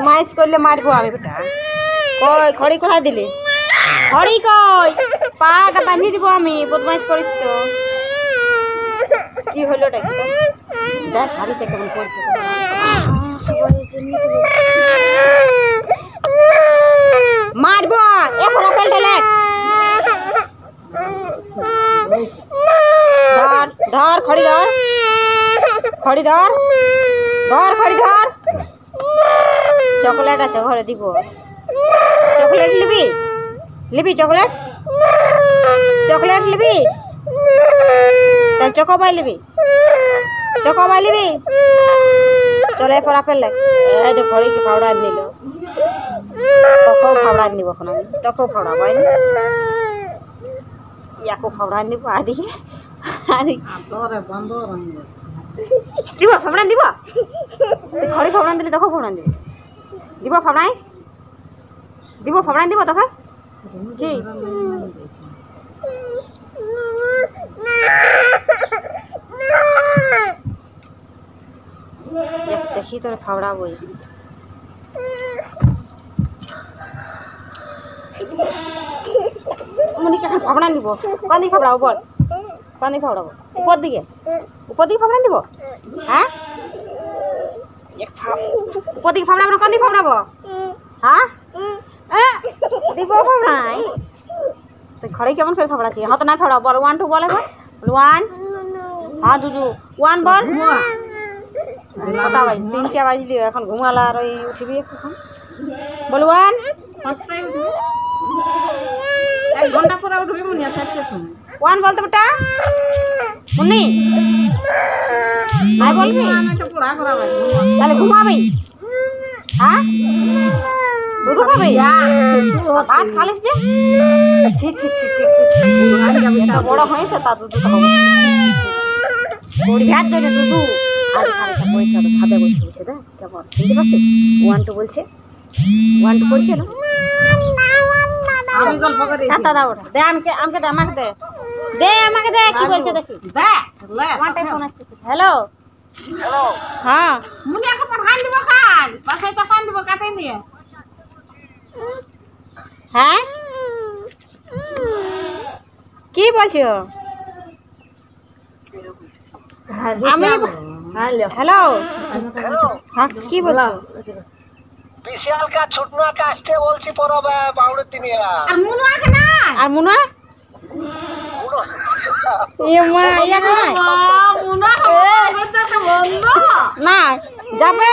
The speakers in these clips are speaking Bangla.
বদমাইশ করলে মারবো আমি বেটা। কই খড়ি কোথায় দিলি? খড়ি কই? পাটা বাঁধি দিব আমি। বদমাইশ করিস তো। কি হলো দেখ হারিছে কেমন করছে। মারবো এখন আপেলটা লেখ। ধর ধর খড়ি ধর, খড়ি ধর, ধর খড়ি ধর। চকলেট আছে ঘরে দিব। চকলেট নিবি? নিবি চকলেট? চকলেট নিবি? তাহলে চকোবাই নিবি? চকোবাই নিবি? চলে এরপর আপেল লেখ। এই যে ঘড়িকে ফাওড়া নিল। তোকেও ফাওড়া নিব এখন আমি। তোকেও ফাওড়া পাই না। ইয়াকেও ফাওড়া নিব আদিকে। দিব ফাওড়া দিব? খড়ি ফাওড়া দিলে তোকে ফাওড়া দিব। দিব ফাওড়াই? দিব ফাওড়া দিব তোকে? কি? দেখি তোর ফাওড়া বই। মনিকে এখন ফাওড়া দিব। কোন দিকে ফাওড়াবো বল? কোন দিকে ফাওড়াবো? উপর দিকে? উপর দিকে ফাওড়া দিব? হ্যাঁ উপর দিকে ফাওড়াবো না কোন দিকে ফাওড়াবো? হ্যাঁ দিব ফাওড়াই। তো ঘরে কেমন করে ফাওড়াছি? হাত না ফাওড়া বল। 1 2 বল এখন। 1 হ্যাঁ দুজু 1 বল। কটা বাজ? 3টা বাজলি এখন ঘুমালা আর উঠিবি এখন। বল 1 1 ঘন্টা পরে উঠবি মুনি। আচ্ছা 1 বলতে বেটা মুনি। নাই বলবি? তাহলে ঘুমাবি? হ্যাঁ দুধ খাবি? ভাত খালিস যে? ছি ছি ছি ছি ছি বড় হয়েছে তা দুধ খাবো? বড়ি ভাত দেবে দুধ। আরে খালিটা পয়সা তো খাবে বসে বসে দেখ কেমন বুঝতে পারছিস? 1 2 বলছে। 1 2 পড়ছে না? আমি গল্প করি। হাতা দাও দে। আমাকে আমাকে দে। আমাকে দে। দে আমাকে দে। কি বলছে দেখি দে। ওয়ানটাই ফোন আসছে। Hello hello. হ্যাঁ মুনি এখন পাঠান দিব কাজ। বাসায় তো পান দিব কাটাই নিয়ে। হ্যাঁ কি বলছো? আমি হ্যালো হ্যাঁ কি বলছো? বিশাল কাজ ছোটনা কাজকে বলছি পরবে বাউড়ের দিনে। আর মুনুয়া কে না? আর মুনুয়া ইয়ে মা ইয়া কই? মুনুয়া হবে তো বন্ধ না যাবে।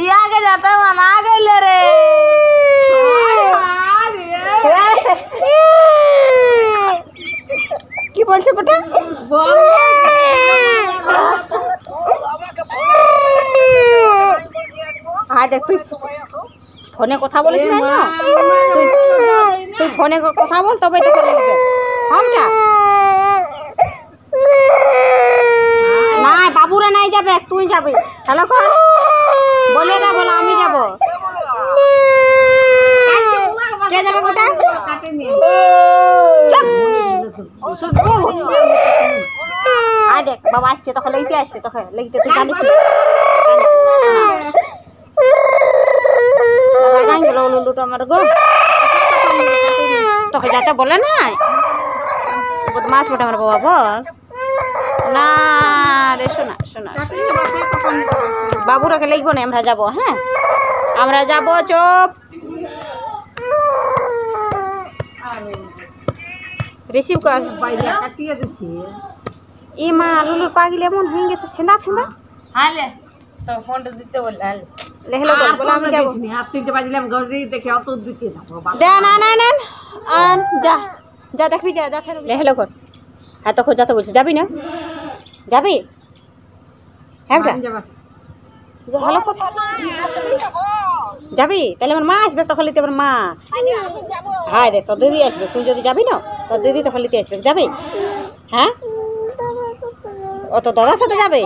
ইয়াকে যেতে মানা গেলে রে। কি বলছে বেটা? হ্যাঁ দেখ তুই ফোনে কথা বলিস না? তুই ফোনে কথা বল তবে তোকে লিখবে। হ্যাঁ না বাবুরা নাই যাবে তুই যাবি। হ্যালো কর বলে না বলো আমি যাব। কে যাবে বেটা? আয় দেখ বাবা আসছে তখন লেগতে আসছে তখন লেগতে তুই জানিস তোকে যাতে বলে না বদমাস বেটা আমার বাবা বল না রে। শোনা শোনা বাবুরাকে লিখবো না আমরা যাবো। হ্যাঁ আমরা যাবো চুপ। রিসিভ কর। ই মা লুলুর পাগিলে এমন হয়ে গেছে ছেঁদা ছেঁদা। হালে তো ফোনটা দিতে বললে হালে লেখলো বল আমি যাব। আর 3টে বাজলাম ঘর দেখে অত দিতে যাব। দে না না না যা যা দেখবি যা যা লেখলো কর। হ্যাঁ তখন যাতে বলছে যাবি না? যাবি? হ্যাঁ হ্যালো যাবি? তাহলে আমার মা আসবে তখন লিতে। আমার মা হ্যাঁ দেখ তোর দিদি আসবে। তুই যদি যাবি না তোর দিদি তখন লিতে আসবে। যাবি? হ্যাঁ ও তো দাদার সাথে যাবে।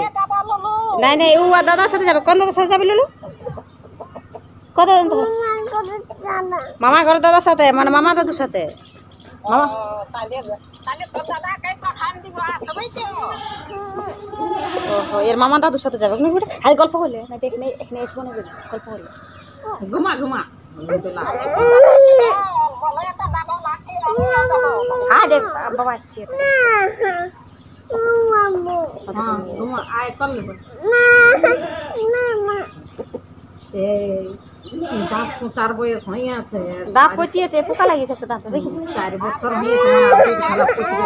নাই নাই ও আর দাদার সাথে যাবে। কোন দাদার সাথে যাবি লুলু? কত মামা ঘর দাদার সাথে মানে মামা দাদুর সাথে। মামা তাহলে তোর দাদাকে পাঠান দিব আসবে তো ওহো এর মামা দাদুর সাথে যাবে না বেটা আজ গল্প করলে না এখানে এখানে এসবো না বেটা গল্প করলে ঘুমা ঘুমা তোলা বলে একটা দাদা লাগছে আমি যাবো হ্যাঁ দেখ বাবা আসছে হ্যাঁ ঘুমা আয় করলে এই দাঁত পোচার বয়স হয়ে আছে দাঁত পচিয়েছে পোকা লাগিয়েছে একটা দাঁতে দেখি 4 বছর হয়েছে আমার পেট খারাপ করছে